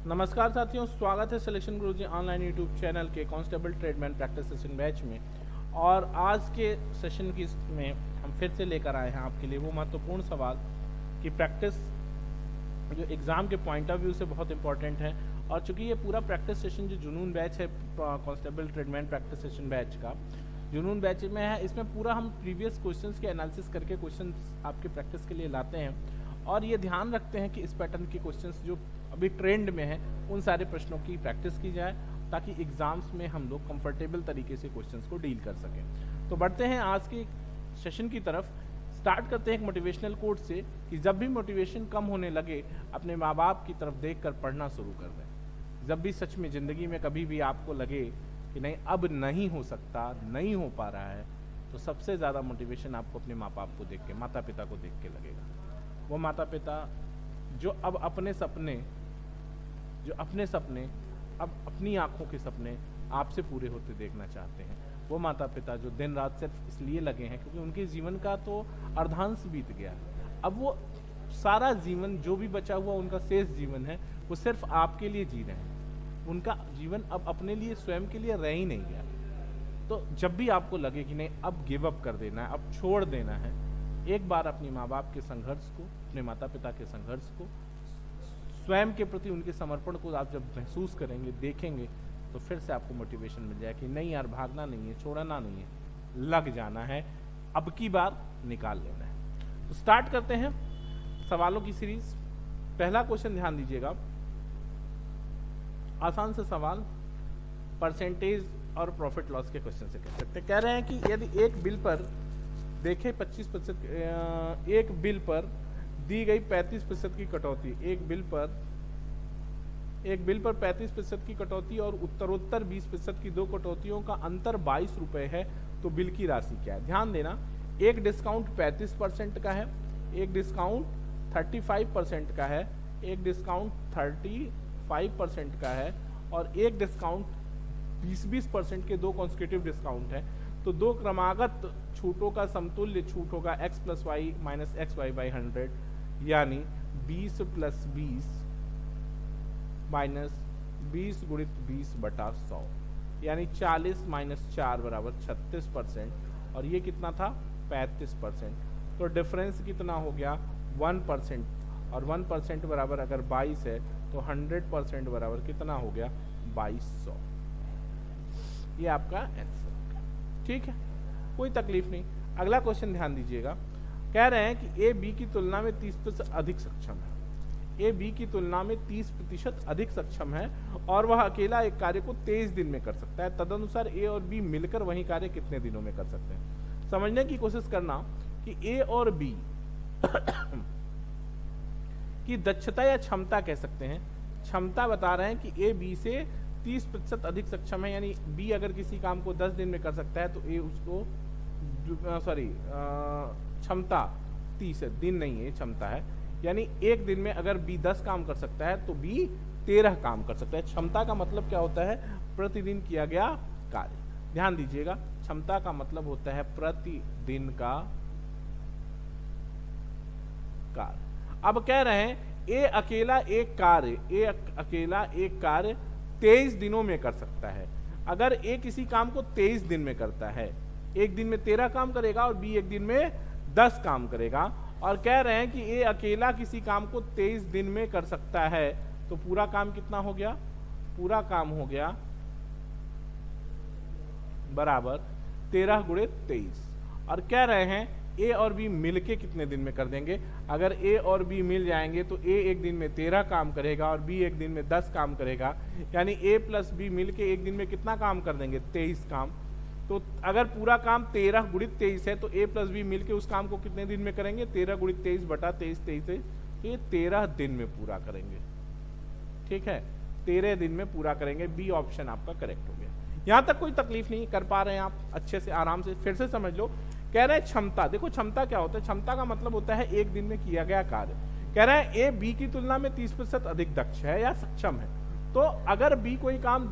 नमस्कार साथियों, स्वागत है सिलेक्शन गुरुजी ऑनलाइन यूट्यूब चैनल के constable tradesman practice session batch में। और आज के सेशन की में हम फिर से लेकर आए हैं आपके लिए वो महत्वपूर्ण सवाल कि प्रैक्टिस जो एग्ज़ाम के पॉइंट ऑफ व्यू से बहुत इंपॉर्टेंट है। और चूंकि ये पूरा प्रैक्टिस सेशन जो जुनून बैच है constable tradesman practice session batch का जुनून बैच में है, इसमें पूरा हम प्रीवियस क्वेश्चंस के एनालिसिस करके क्वेश्चंस आपके प्रैक्टिस के लिए लाते हैं। और ये ध्यान रखते हैं कि इस पैटर्न के क्वेश्चंस जो अभी ट्रेंड में है उन सारे प्रश्नों की प्रैक्टिस की जाए ताकि एग्जाम्स में हम लोग कंफर्टेबल तरीके से क्वेश्चंस को डील कर सकें। तो बढ़ते हैं आज के सेशन की तरफ। स्टार्ट करते हैं एक मोटिवेशनल कोट से कि जब भी मोटिवेशन कम होने लगे अपने माँ बाप की तरफ देखकर पढ़ना शुरू कर दें। जब भी सच में ज़िंदगी में कभी भी आपको लगे कि नहीं अब नहीं हो सकता, नहीं हो पा रहा है, तो सबसे ज़्यादा मोटिवेशन आपको अपने माँ बाप को देख के, माता पिता को देख के लगेगा। वो माता पिता जो अब अपने सपने अब अपनी आंखों के सपने आपसे पूरे होते देखना चाहते हैं। वो माता पिता जो दिन रात सिर्फ इसलिए लगे हैं क्योंकि उनके जीवन का तो अर्धांश बीत गया। अब वो सारा जीवन जो भी बचा हुआ उनका शेष जीवन है वो सिर्फ आपके लिए जी रहे हैं। उनका जीवन अब अपने लिए स्वयं के लिए रह ही नहीं गया। तो जब भी आपको लगे कि नहीं अब गिव अप कर देना है, अब छोड़ देना है, एक बार अपने माँ बाप के संघर्ष को, अपने माता पिता के संघर्ष को, स्वयं के प्रति उनके समर्पण को आप जब महसूस करेंगे, देखेंगे, तो फिर से आपको मोटिवेशन मिल जाए कि नहीं यार, भागना नहीं है, छोड़ना नहीं है, लग जाना है, अब की बार निकाल लेना है। तो स्टार्ट करते हैं सवालों की सीरीज। पहला क्वेश्चन ध्यान दीजिएगा, आसान से सवाल, परसेंटेज और प्रॉफिट लॉस के क्वेश्चन से कह सकते हैं। कह रहे हैं कि यदि एक बिल पर देखें 25%, एक बिल पर दी गई 35% की कटौती, एक बिल पर 35% की कटौती और उत्तरोत्तर 20% की दो कटौतियों का अंतर 22 रुपए है, तो बिल की राशि क्या है? ध्यान देना, एक डिस्काउंट 35% का है, एक डिस्काउंट 35% का है, एक डिस्काउंट 35% का है और एक डिस्काउंट 20% के दो कॉन्सेक्यूटिव डिस्काउंट है। तो दो क्रमागत छूटों का समतुल्य छूट होगा x + y - xy/100, यानी 20 + 20 - 20 × 20/100, यानी 40 - 4 = 36%। और ये कितना था? 35%। तो डिफरेंस कितना हो गया? 1%। और 1% बराबर अगर 22 है तो 100% बराबर कितना हो गया? 2200। ये आपका आंसर। ठीक है, कोई तकलीफ नहीं। अगला क्वेश्चन ध्यान दीजिएगा, कह रहे हैं कि ए बी की तुलना में 30% अधिक सक्षम है। ए बी की तुलना में 30% अधिक सक्षम है और वह अकेला एक कार्य को 23 दिन में कर सकता है। तदनुसार ए और बी मिलकर वही कार्य कितने दिनों में कर सकते हैं? समझने की कोशिश करना कि ए और बी की दक्षता या क्षमता कह सकते हैं। क्षमता बता रहे हैं कि ए बी से 30% अधिक सक्षम है, यानी बी अगर किसी काम को 10 दिन में कर सकता है तो ए उसको क्षमता 30 है, दिन नहीं है, क्षमता है। यानी एक दिन में अगर बी 10 काम कर सकता है तो बी 13 काम कर सकता है। क्षमता का मतलब क्या होता है? प्रतिदिन किया गया कार्य। ध्यान दीजिएगा, क्षमता का मतलब होता है प्रतिदिन का कार्य। अब कह रहे हैं ए अकेला एक कार्य 23 दिनों में कर सकता है। अगर ए किसी काम को 23 दिन में करता है, एक दिन में 13 काम करेगा और बी एक दिन में 10 काम करेगा। और कह रहे हैं कि ए अकेला किसी काम को 23 दिन में कर सकता है, तो पूरा काम कितना हो गया? पूरा काम हो गया बराबर 13 × 23। और कह रहे हैं ए और बी मिलके कितने दिन में कर देंगे? अगर ए और बी मिल जाएंगे तो ए एक दिन में 13 काम करेगा और बी एक दिन में 10 काम करेगा, यानी ए + बी मिलके एक दिन में कितना काम कर देंगे? 23 काम। तो अगर पूरा काम 13 × 23 है तो ए + बी मिलके उस काम को कितने दिन में करेंगे? 13 × 23/23 है, ये 13 दिन में पूरा करेंगे। ठीक है, 13 दिन में पूरा करेंगे। बी ऑप्शन आपका करेक्ट हो गया। यहाँ तक कोई तकलीफ नहीं, कर पा रहे हैं आप अच्छे से, आराम से। फिर से समझ लो, कह रहे हैं क्षमता। देखो क्षमता क्या होता है? क्षमता का मतलब होता है एक दिन में किया गया कार्य। कह रहे हैं ए बी की तुलना में 30% अधिक दक्ष है या सक्षम है। तो अगर बी कोई काम,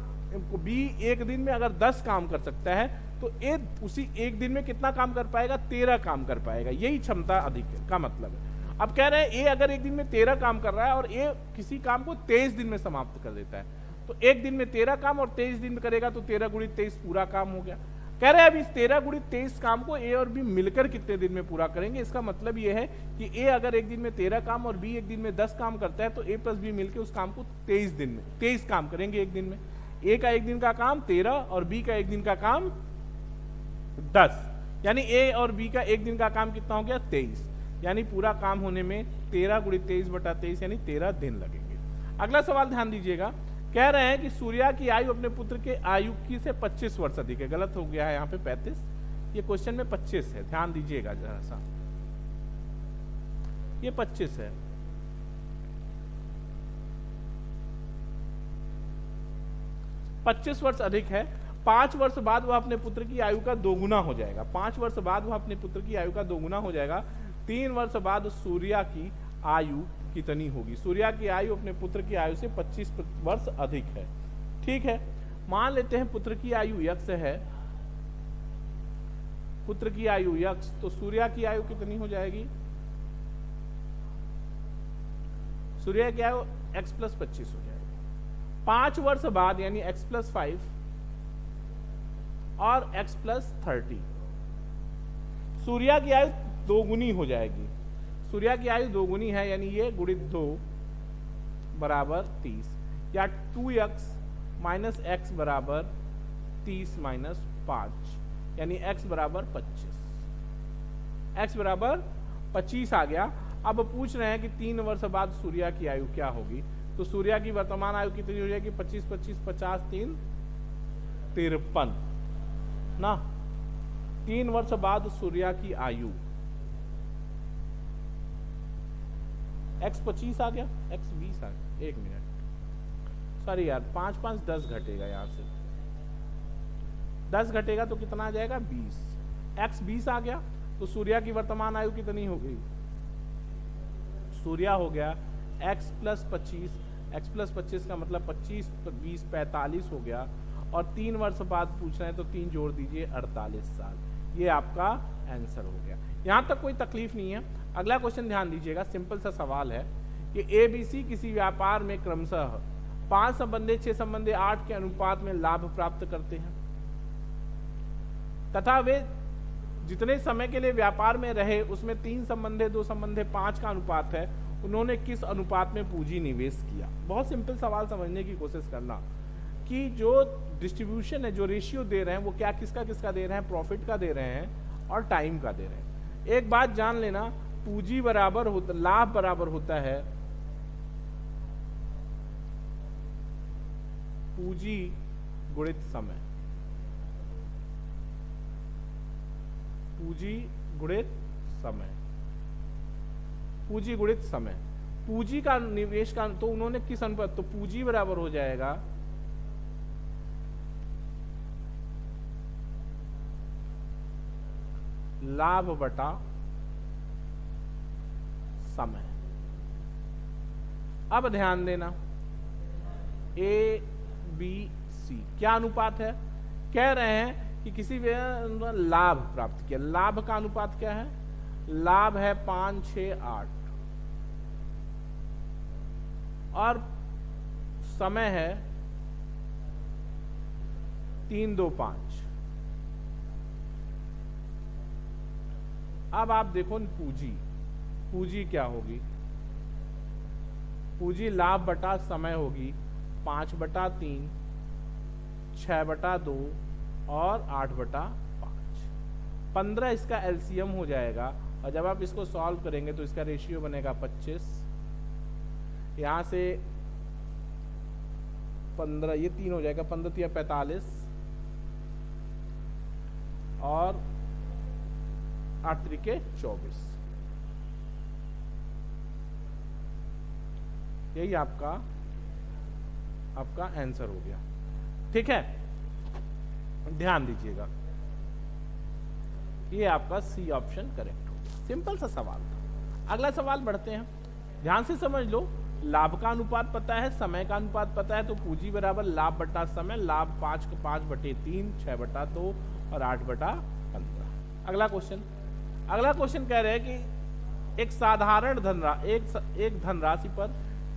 बी एक दिन में अगर 10 काम कर सकता है तो ए उसी एक दिन में कितना काम कर पाएगा? 13 काम कर पाएगा। यही क्षमता अधिक का मतलब है। अब कह रहे हैं ए अगर एक दिन में 13 काम कर रहा है और ए किसी काम को 23 दिन में समाप्त कर देता है, तो एक दिन में 13 काम और 23 दिन में करेगा तो 13 गुणित 23 पूरा काम हो गया। कह रहे हैं अब इस 13 गुणित 23 काम को ए और बी मिलकर कितने दिन में पूरा करेंगे। इसका मतलब यह है कि ए अगर एक दिन में 13 काम और बी एक दिन में 10 काम करता है तो ए प्लस बी मिलकर उस काम को 23 दिन में 23 काम करेंगे एक दिन में। ए का एक दिन का काम 13 और बी का एक दिन का काम 10, यानी ए और बी का एक दिन का काम कितना हो गया 23, यानी पूरा काम होने में 13 गुणित 23/23 यानी 13 दिन लगेंगे। अगला सवाल ध्यान दीजिएगा, कह रहे हैं कि सूर्या की आयु अपने पुत्र के आयु की से 25 वर्ष अधिक है। गलत हो गया है यहाँ पे 35, ये क्वेश्चन में 25 है, ध्यान दीजिएगा जरा सा, ये 25 है। पच्चीस वर्ष अधिक है, 5 वर्ष बाद वह अपने पुत्र की आयु का दोगुना हो जाएगा। 5 वर्ष बाद वह अपने पुत्र की आयु का दोगुना हो जाएगा। 3 वर्ष बाद सूर्या की आयु कितनी होगी। सूर्या की आयु अपने पुत्र की आयु से 25 वर्ष अधिक है। ठीक है, मान लेते हैं पुत्र की आयु x है, पुत्र की आयु x, तो सूर्या की आयु कितनी हो जाएगी। सूर्या की आयु x + 25 हो जाएगी। 5 वर्ष बाद यानी x + 5 और x + 30, सूर्या की आयु दोगुनी हो जाएगी। सूर्या की आयु दोगुनी है यानी ये गुणित 2 बराबर 30, या 2x - x बराबर 30 - 5 यानी x बराबर 25, x बराबर 25 आ गया। अब पूछ रहे हैं कि 3 वर्ष बाद सूर्या की आयु क्या होगी। तो सूर्या की वर्तमान आयु कितनी हो जाएगी, 25 + 25 = 50, 3 = 53 ना। 3 वर्ष बाद सूर्या की आयु x 25 आ गया, x 20 आ गया। 1 मिनट, सॉरी यार, 5 × 5 = 10 घटेगा, यहां से 10 घटेगा तो कितना आ जाएगा 20, x 20 आ गया। तो सूर्या की वर्तमान आयु कितनी हो गई, सूर्या हो गया x + 25, x + 25 का मतलब 25 + 20 = 45 हो गया। और 3 वर्ष बाद पूछ रहे हैं तो 3 जोड़ दीजिए 48 साल, ये आपका आंसर हो गया। यहां तक कोई तकलीफ नहीं है। अगला क्वेश्चन ध्यान दीजिएगा, सिंपल सा सवाल है कि ABC किसी व्यापार में क्रमशः 5 संबंधी 6 संबंधी 8 के अनुपात में लाभ प्राप्त करते हैं तथा वे जितने समय के लिए व्यापार में रहे उसमें 3 संबंधी 2 संबंधी 5 का अनुपात है, उन्होंने किस अनुपात में पूंजी निवेश किया। बहुत सिंपल सवाल समझने की कोशिश करना कि जो डिस्ट्रीब्यूशन है, जो रेशियो दे रहे हैं वो क्या किसका किसका दे रहे हैं, प्रॉफिट का दे रहे हैं और टाइम का दे रहे हैं। एक बात जान लेना, पूंजी बराबर होता, लाभ बराबर होता है पूंजी गुणित समय, पूंजी गुणित समय, पूंजी गुणित समय। पूंजी का निवेश का तो उन्होंने किस अनुपात, तो पूंजी बराबर हो जाएगा लाभ बटा समय। अब ध्यान देना, ABC क्या अनुपात है, कह रहे हैं कि किसी लाभ प्राप्त किया। लाभ का अनुपात क्या है, लाभ है 5, 6, 8 और समय है 3, 2, 5। अब आप देखो पूंजी, पूंजी क्या होगी, पूंजी लाभ बटा समय होगी 5/3, 6/2 और 8/5। 15 इसका एलसीएम हो जाएगा और जब आप इसको सॉल्व करेंगे तो इसका रेशियो बनेगा 25, यहां से 15, ये 3 हो जाएगा, 15 × 45 और 8 × 24। यही आपका आंसर हो गया। ठीक है, ध्यान दीजिएगा, ये आपका सी ऑप्शन करेक्ट हो गया। सिंपल सा सवाल था। अगला सवाल बढ़ते हैं, ध्यान से समझ लो। लाभ का अनुपात पता है, समय का अनुपात पता है, तो पूंजी बराबर लाभ बटा समय। लाभ 5/3, 6/2 और 8/15। अगला क्वेश्चन कह रहे हैं कि एक साधारण एक धनराशि पर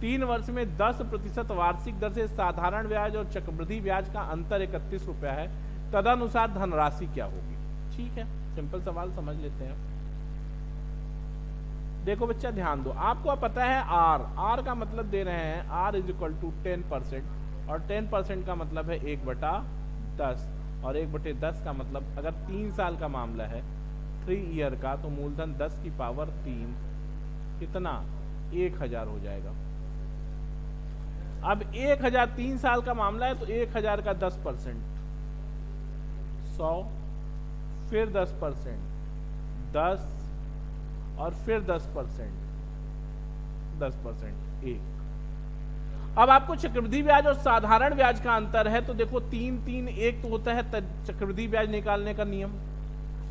3 वर्ष में 10% वार्षिक दर से साधारण ब्याज और चक्रवृद्धि ब्याज का अंतर 31 रुपया है, तदनुसार धनराशि क्या होगी। ठीक है, सिंपल सवाल समझ लेते हैं। देखो बच्चा ध्यान दो, आपको पता है आर का मतलब दे रहे हैं आर इज इक्वल टू 10%, और 10% का मतलब है 1/10, और 1/10 का मतलब अगर 3 साल का मामला है 3 ईयर का, तो मूलधन 10 की पावर 3 कितना 1000 हो जाएगा। अब 1000 3 साल का मामला है तो 1000 का 10% 100, फिर 10%, 10 और फिर 10%, 10% 1। अब आपको चक्रवृद्धि ब्याज और साधारण ब्याज का अंतर है, तो देखो 3-3-1 तो होता है चक्रवृद्धि ब्याज निकालने का नियम।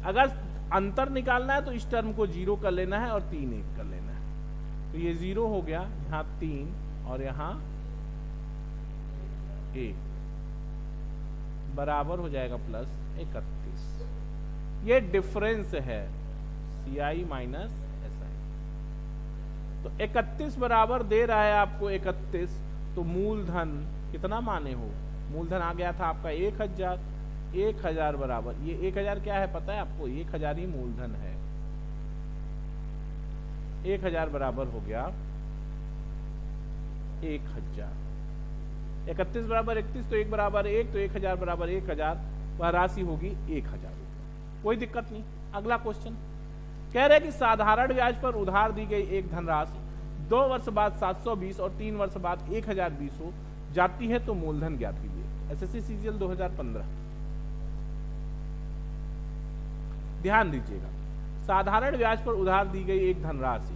अगर अंतर निकालना है तो इस टर्म को 0 कर लेना है और 3-1 कर लेना है, तो ये 0 हो गया, यहाँ 3 और यहाँ 1 बराबर हो जाएगा +31। ये डिफरेंस है CI माइनस SI। तो 31 बराबर दे रहा है आपको 31, तो मूलधन कितना माने हो, मूलधन आ गया था आपका 1000। 1000 बराबर ये 1000 क्या है पता है आपको, 1000 ही मूलधन है। 1000 बराबर हो गया 1000। 31 बराबर 31, तो 1 बराबर 1, तो 1000 बराबर 1000, वह राशि होगी 1000 रुपये। कोई दिक्कत नहीं। अगला क्वेश्चन कह रहे हैं कि साधारण ब्याज पर उधार दी गई एक धनराशि 2 वर्ष बाद 720 और 3 वर्ष बाद 1020 हो जाती है, तो मूलधन ज्ञात कीजिए। SSC CGL 2015। ध्यान दीजिएगा, साधारण ब्याज पर उधार दी गई एक धनराशि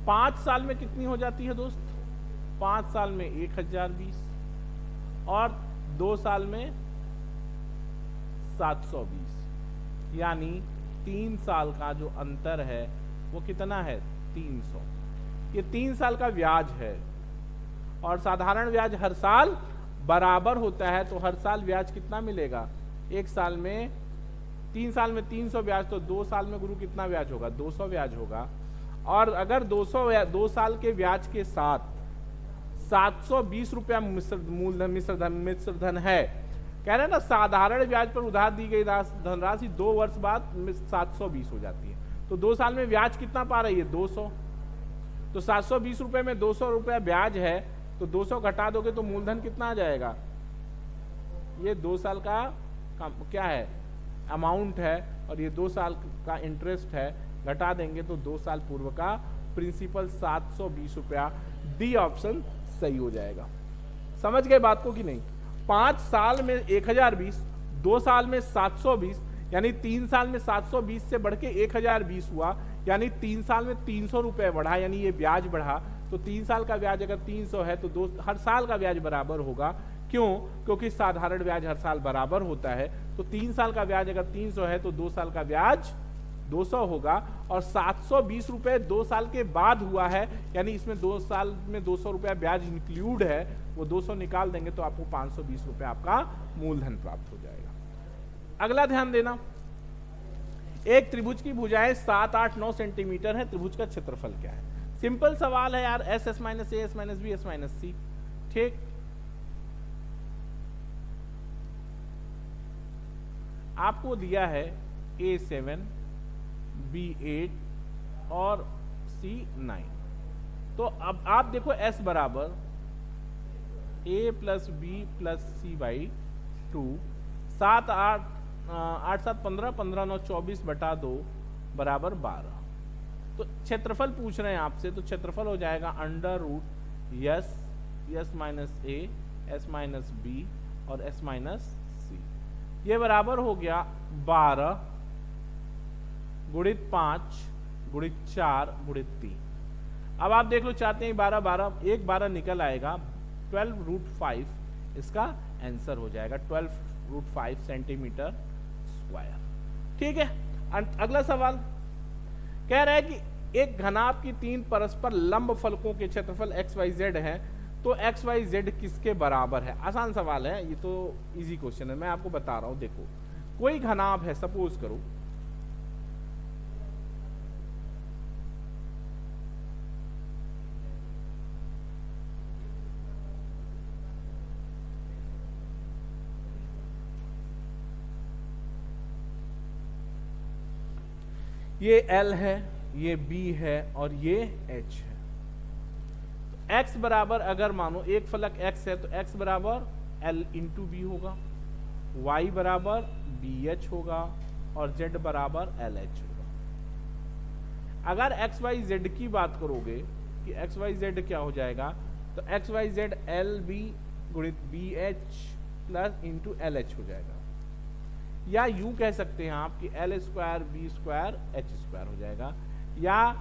5 साल में कितनी हो जाती है दोस्त, 5 साल में 1020 और 2 साल में 720, यानी 3 साल का जो अंतर है वो कितना है 300। ये 3 साल का ब्याज है, और साधारण ब्याज हर साल बराबर होता है, तो हर साल ब्याज कितना मिलेगा, 1 साल में 3 साल में 300 ब्याज, तो 2 साल में गुरु कितना ब्याज होगा, 200 ब्याज होगा। और अगर 2 साल के ब्याज के साथ 720 रुपया मिश्र धन है, कह रहे हैं ना साधारण ब्याज पर उधार दी गई धनराशि 2 वर्ष बाद 720 हो जाती है, तो 2 साल में ब्याज कितना पा रही है 200, तो 720 रुपए में 200 रुपया ब्याज है, तो 200 घटा दोगे तो मूलधन कितना आ जाएगा, ये 2 साल का क्या है अमाउंट है, और ये 2 साल का इंटरेस्ट है, घटा देंगे तो 2 साल पूर्व का प्रिंसिपल 720 रुपया। डी ऑप्शन सही हो जाएगा। समझ गए बात को कि नहीं। 5 साल में 1020, 2 साल में 720, यानी 3 साल में 720 से बढ़ के 1020 हुआ, यानी 3 साल में 300 रुपए बढ़ा, यानी ये ब्याज बढ़ा। तो 3 साल का ब्याज अगर 300 है तो हर साल का ब्याज बराबर होगा। क्यों? क्योंकि साधारण ब्याज हर साल बराबर होता है। तो 3 साल का ब्याज अगर 300 है तो 2 साल का ब्याज 200 होगा, और 720 रुपए 2 साल के बाद हुआ है, यानी इसमें 2 साल में 200 रुपया ब्याज इंक्लूड है, वो 200 निकाल देंगे तो आपको 520 रुपए आपका मूलधन प्राप्त हो जाएगा। अगला ध्यान देना, एक त्रिभुज की भुजाएं 7, 8, 9 सेंटीमीटर है, त्रिभुज का क्षेत्रफल क्या है? सिंपल सवाल है यार, s s minus a s minus b s minus c. ठीक, आपको दिया है A7, B8 और C9। तो अब आप देखो S बराबर A plus B plus C by 2, 7, 8, 8, 7, 15, 15, 9, 24 बटा 2 बराबर 12। तो क्षेत्रफल पूछ रहे हैं आपसे, तो क्षेत्रफल हो जाएगा under root S minus A, S minus B और S माइनस C। ये बराबर हो गया 12 गुणित 5 गुणित 4 गुणित 3। अब आप देख लो, चाहते हैं 12 12, एक 12 निकल आएगा, 12 रूट 5 इसका आंसर हो जाएगा, 12 रूट 5 सेंटीमीटर स्क्वायर। ठीक है, अगला सवाल कह रहा है कि एक घनाभ की 3 परस्पर लंब फलकों के क्षेत्रफल XYZ है, तो XYZ किसके बराबर है? आसान सवाल है, ये तो इजी क्वेश्चन है, मैं आपको बता रहा हूं। देखो कोई घनाभ है, सपोज करो ये L है, ये B है और ये H है। तो x बराबर, अगर मानो एक फलक x है तो x बराबर L इंटू बी होगा, y बराबर BH होगा और z बराबर LH होगा। अगर x y z की बात करोगे कि x y z क्या हो जाएगा, तो x y z LB गुणित BH प्लस इंटू LH हो जाएगा, या यूं कह सकते हैं आप कि L square B square H square हो जाएगा, या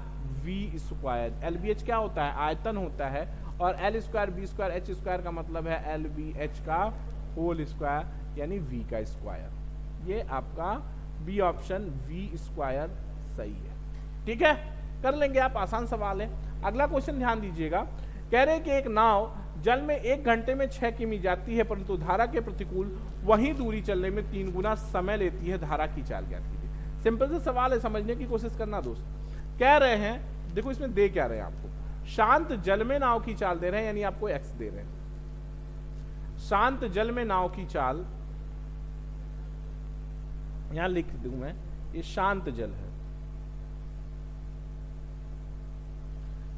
V स्क्वायर। LBH क्या होता है, आयतन होता है, और L square B square H square का मतलब है LBH का होल स्क्वायर यानी V का स्क्वायर। ये आपका बी ऑप्शन V स्क्वायर सही है। ठीक है, कर लेंगे आप, आसान सवाल है। अगला क्वेश्चन ध्यान दीजिएगा, कह रहे कि एक नाव जल में 1 घंटे में 6 किमी जाती है, परंतु धारा के प्रतिकूल वही दूरी चलने में 3 गुना समय लेती है, धारा की चाल ज्ञात कीजिए। सिंपल से सवाल है, समझने की कोशिश करना दोस्त। कह रहे हैं, देखो इसमें दे क्या रहे हैं आपको, शांत जल में नाव की चाल दे रहे हैं, यानी आपको x दे रहे हैं। शांत जल में नाव की चाल, यहां लिख दूं मैं, ये शांत जल है।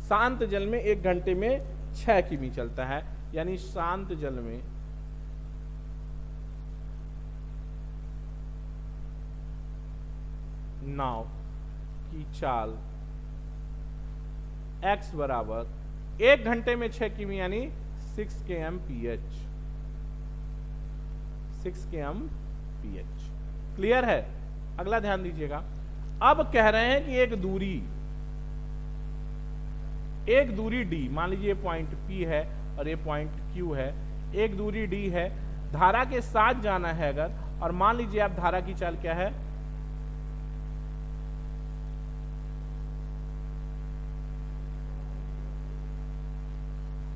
शांत जल में 1 घंटे में 6 किमी चलता है, यानी शांत जल में नाव की चाल x बराबर 1 घंटे में 6 किमी यानी 6 kmph। 6 kmph क्लियर है। अगला ध्यान दीजिएगा, अब कह रहे हैं कि एक दूरी d, मान लीजिए पॉइंट P है और ये पॉइंट Q है, एक दूरी d है, धारा के साथ जाना है अगर, और मान लीजिए आप धारा की चाल क्या है,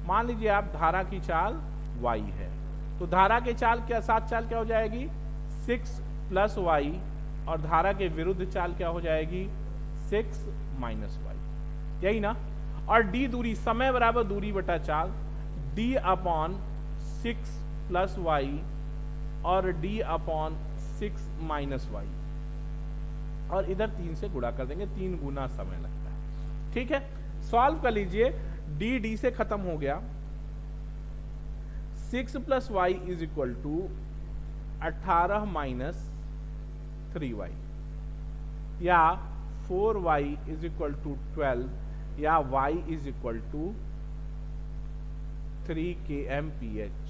मान लीजिए आप धारा की चाल y है, तो धारा के चाल क्या साथ चाल क्या हो जाएगी 6 प्लस y, और धारा के विरुद्ध चाल क्या हो जाएगी 6 माइनस y, यही ना। और d दूरी, समय बराबर दूरी बटा चाल, d अपॉन 6 प्लस y और d अपॉन 6 माइनस y, और इधर 3 से गुणा कर देंगे, 3 गुना समय लगता है। ठीक है, सॉल्व कर लीजिए, d से खत्म हो गया, 6 plus y is equal to 18 minus 3y, या 4y इज इक्वल टू 12, या y is equal to 3 kmph,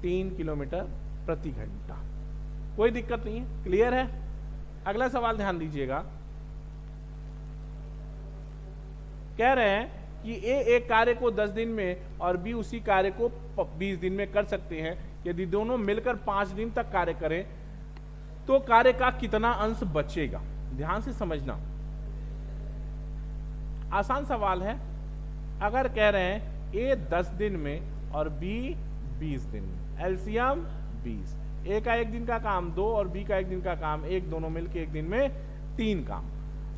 3 kilometre प्रति घंटा। कोई दिक्कत नहीं है, क्लियर है। अगला सवाल ध्यान दीजिएगा, कह रहे हैं कि A एक कार्य को 10 दिन में और B उसी कार्य को 20 दिन में कर सकते हैं। यदि दोनों मिलकर 5 दिन तक कार्य करें तो कार्य का कितना अंश बचेगा। ध्यान से समझना, आसान सवाल है। अगर कह रहे हैं A 10 दिन में और B 20 दिन में, एलसीएम 20, A का 1 दिन का काम 2 और B का 1 दिन का काम 1, दोनों मिलकर 1 दिन में 3 काम।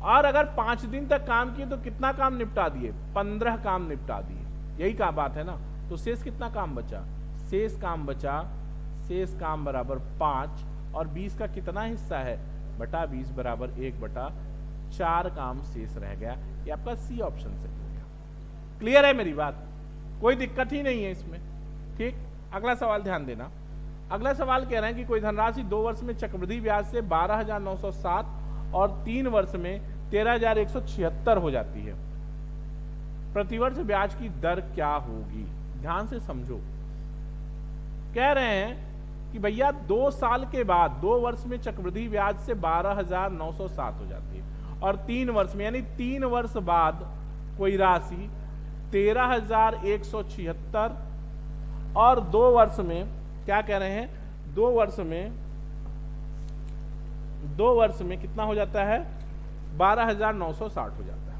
और अगर 5 दिन तक काम किए तो कितना काम निपटा दिए, 15 काम निपटा दिए, यही का बात है ना। तो शेष कितना काम बचा, शेष काम बचा, शेष काम बराबर 5, और 20 का कितना हिस्सा है बटा 20 बराबर 1/4 काम शेष रह गया। ये आपका सी ऑप्शन से हो गया। क्लियर है मेरी बात, कोई दिक्कत ही नहीं है इसमें। ठीक, अगला सवाल ध्यान देना। अगला सवाल कह रहे हैं कि कोई धनराशि 2 वर्ष में चक्रवृद्धि ब्याज से 12,907 और 3 वर्ष में 13,176 हो जाती है, प्रतिवर्ष ब्याज की दर क्या होगी। ध्यान से समझो, कह रहे हैं कि भैया 2 साल के बाद 2 वर्ष में चक्रवृद्धि ब्याज से 12,907 हो जाती है, और 3 वर्ष में यानी 3 वर्ष बाद कोई राशि 13,176, और 2 वर्ष में क्या कह रहे हैं, 2 वर्ष में कितना हो जाता है 12,960 हो जाता है।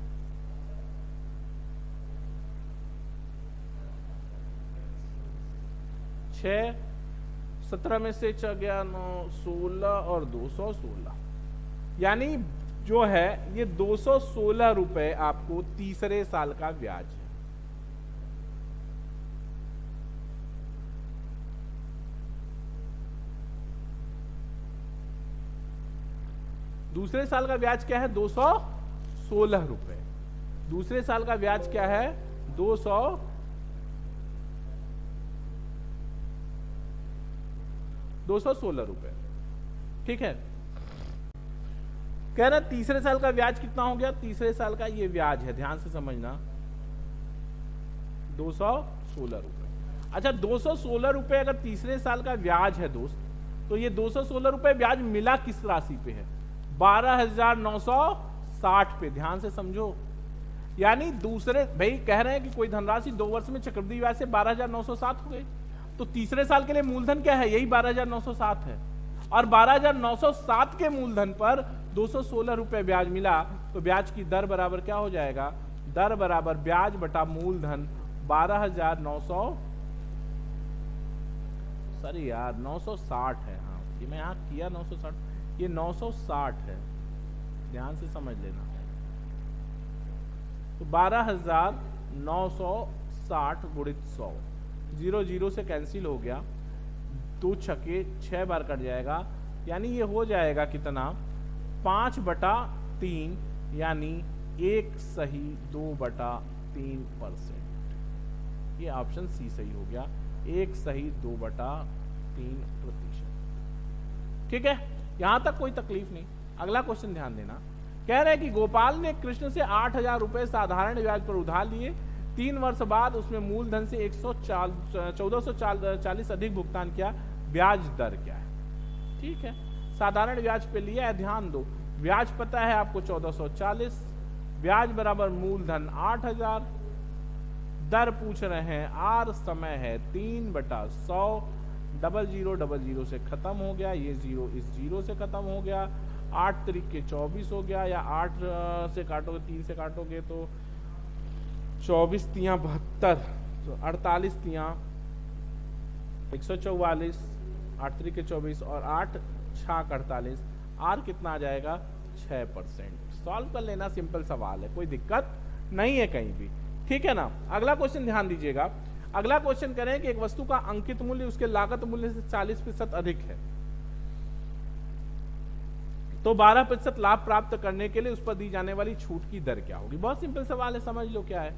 17 में से 6 गया 9, 16 और 216, यानी जो है ये 216 रुपए आपको तीसरे साल का ब्याज है। दूसरे साल का ब्याज क्या है? 216 रुपए। दूसरे साल का ब्याज क्या है? 216 रुपए। ठीक है, कह रहा तीसरे साल का ब्याज कितना हो गया? तीसरे साल का ये ब्याज है, ध्यान से समझना, 216 रुपए। अच्छा, 216 रुपए अगर तीसरे साल का ब्याज है दोस्त, तो ये 216 रुपए ब्याज मिला किस राशि पे है? 12,960 पे। ध्यान से समझो, यानी दूसरे भाई कह रहे हैं कि कोई धनराशि 2 वर्ष में चक्रवृद्धि ब्याज से 12,960 हो गई, तो तीसरे साल के लिए मूलधन क्या है? यही 12,960 है, और 12,960 के मूलधन पर 216 रुपए ब्याज मिला, तो ब्याज की दर बराबर क्या हो जाएगा? दर बराबर ब्याज बटा मूलधन 12,900, सॉरी यार 960 है। हाँ, ये मैं यहाँ किया 960, ये 960 है, ध्यान से समझ लेना। तो 12,960 गुणित 100, 0 0 से कैंसिल हो गया, 2 छक्के 6 बार कट जाएगा, यानी ये हो जाएगा कितना? 5/3, यानी 1 सही 2/3%। ये ऑप्शन सी सही हो गया, 1 सही 2/3%। ठीक है, यहां तक कोई तकलीफ नहीं। अगला क्वेश्चन ध्यान देना, कह रहे हैं कि गोपाल ने कृष्ण से 8,000 रुपए साधारण ब्याज पर उधार लिए, 3 वर्ष बाद उसमें मूलधन से 1440 अधिक भुगतान किया, ब्याज दर क्या है? ठीक है, साधारण ब्याज पे लिया है, ध्यान दो, ब्याज पता है आपको 1440, ब्याज बराबर मूलधन 8,000, दर पूछ रहे हैं, आर समय है 3/100, 0000 से खत्म हो गया, ये 0 इस 0 से खत्म हो गया, 8 तरीके 24 हो गया, या 8 से काटोगे 3 से काटोगे तो 24 तियां 72, तो 48 तियां 144, 8 तरीके 24 और 8 छाक 48, आर कितना आ जाएगा? 6%। सॉल्व कर लेना, सिंपल सवाल है, कोई दिक्कत नहीं है कहीं भी। ठीक है ना। अगला क्वेश्चन ध्यान दीजिएगा, अगला क्वेश्चन करें कि एक वस्तु का अंकित मूल्य उसके लागत मूल्य से 40% अधिक है, तो 12% लाभ प्राप्त करने के लिए उस पर दी जाने वाली छूट की दर क्या होगी? बहुत सिंपल सवाल है, समझ लो क्या है।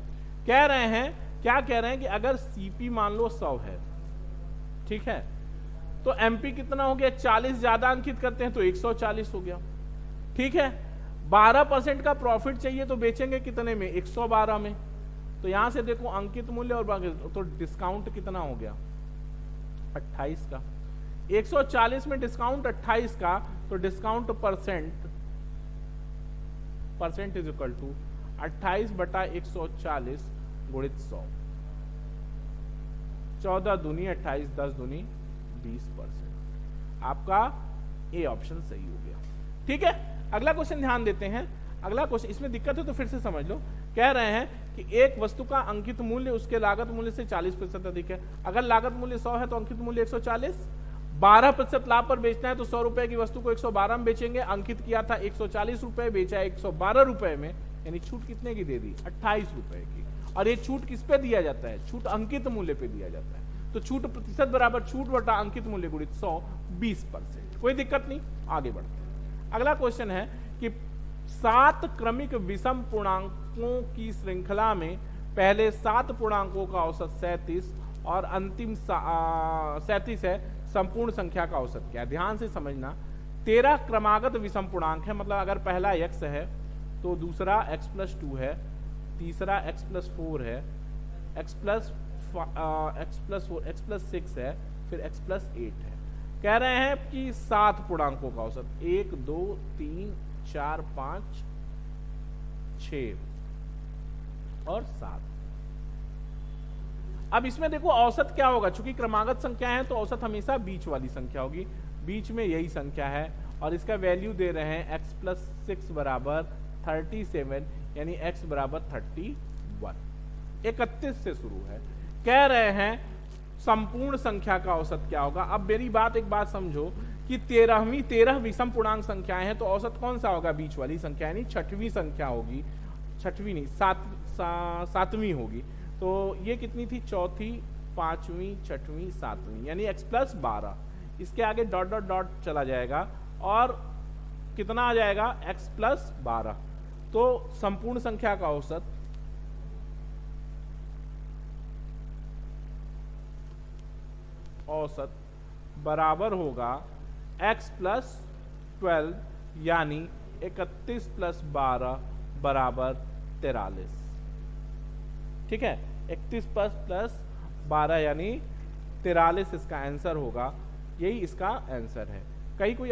कह रहे हैं, क्या कह रहे हैं कि अगर सीपी मान लो 100 है, ठीक है, तो एमपी कितना हो गया? 40 ज्यादा अंकित करते हैं तो 140 हो गया। ठीक है, 12% का प्रॉफिट चाहिए तो बेचेंगे कितने में? 112 में। तो यहां से देखो अंकित मूल्य और बाकी, तो डिस्काउंट कितना हो गया? 28 का। 140 में डिस्काउंट 28 का, तो discount percent is equal to 28/140 गुणित 100, 14 दूनी 28, 10 दूनी 20%। आपका ए ऑप्शन सही हो गया। ठीक है, अगला क्वेश्चन ध्यान देते हैं। अगला क्वेश्चन, इसमें दिक्कत है तो फिर से समझ लो। कह रहे हैं कि एक वस्तु का अंकित मूल्य उसके लागत मूल्य से 40% अधिक है। अगर लागत मूल्य 100 है तो अंकित मूल्य 140, 12% लाभ पर बेचना है तो 100 रुपए की वस्तु को 112 में बेचेंगे, अंकित किया था 140 रुपए, बेचा है 112 रुपए में, यानी छूट कितने की दे दी? 28 रुपए की। और ये छूट किस पे दिया जाता है? छूट अंकित मूल्य पे दिया जाता है, तो छूट प्रतिशत बराबर छूट बटा अंकित मूल्य गुणित 100, 20%। कोई दिक्कत नहीं, आगे बढ़ते हैं। अगला क्वेश्चन है कि 7 क्रमिक विषम पूर्णांकों की श्रृंखला में पहले 7 पूर्णांकों का औसत 37 और अंतिम 37 है, संपूर्ण संख्या का औसत क्या है? ध्यान से समझना, 13 क्रमागत विषम पूर्णांक है, मतलब अगर पहला x है तो दूसरा x+2 है, तीसरा x+4 है, x+6 है, फिर x+8 है। कह रहे हैं कि 7 पूर्णांकों का औसत 1 2 3 4 5 6 और 7। अब इसमें देखो औसत क्या होगा, चूंकि क्रमागत संख्या है तो औसत हमेशा बीच वाली संख्या होगी, बीच में यही संख्या है, और इसका वैल्यू दे रहे हैं x+6 बराबर 37, यानी x बराबर 31। 31 से शुरू है। कह रहे हैं संपूर्ण संख्या का औसत क्या होगा। अब मेरी बात एक बात समझो कि 13 विषम पूर्णांक संख्याएं हैं, तो औसत कौन सा होगा, बीच वाली संख्या यानी छठवीं संख्या होगी, छठवीं नहीं सातवीं होगी। तो ये कितनी थी, चौथी, पांचवी, छठवीं, सातवीं, यानी x प्लस 12। इसके आगे डॉट डॉट डॉट चला जाएगा और कितना आ जाएगा, x प्लस 12। तो संपूर्ण संख्या का औसत बराबर होगा x प्लस 12 यानी 31 प्लस 12 बराबर 43। ठीक है, 31 प्लस 12 यानी 43 इसका आंसर होगा, यही इसका आंसर है। कहीं कोई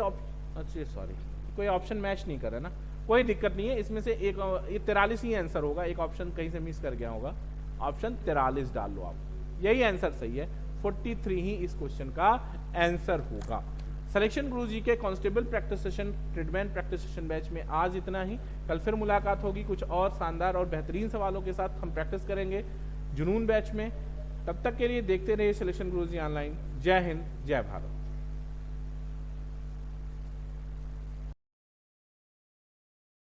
कोई ऑप्शन मैच नहीं करे ना, कोई दिक्कत नहीं है, इसमें से एक ये 43 ही आंसर होगा, एक ऑप्शन कहीं से मिस कर गया होगा, ऑप्शन 43 डाल लो आप, यही आंसर सही है, 43 ही इस क्वेश्चन का आंसर होगा। सिलेक्शन गुरुजी के constable practice session, tradesman practice session batch में आज इतना ही। कल फिर मुलाकात होगी कुछ और शानदार और बेहतरीन सवालों के साथ, हम प्रैक्टिस करेंगे जुनून बैच में। तब तक के लिए देखते रहिए सिलेक्शन गुरुजी ऑनलाइन। जय हिंद, जय भारत।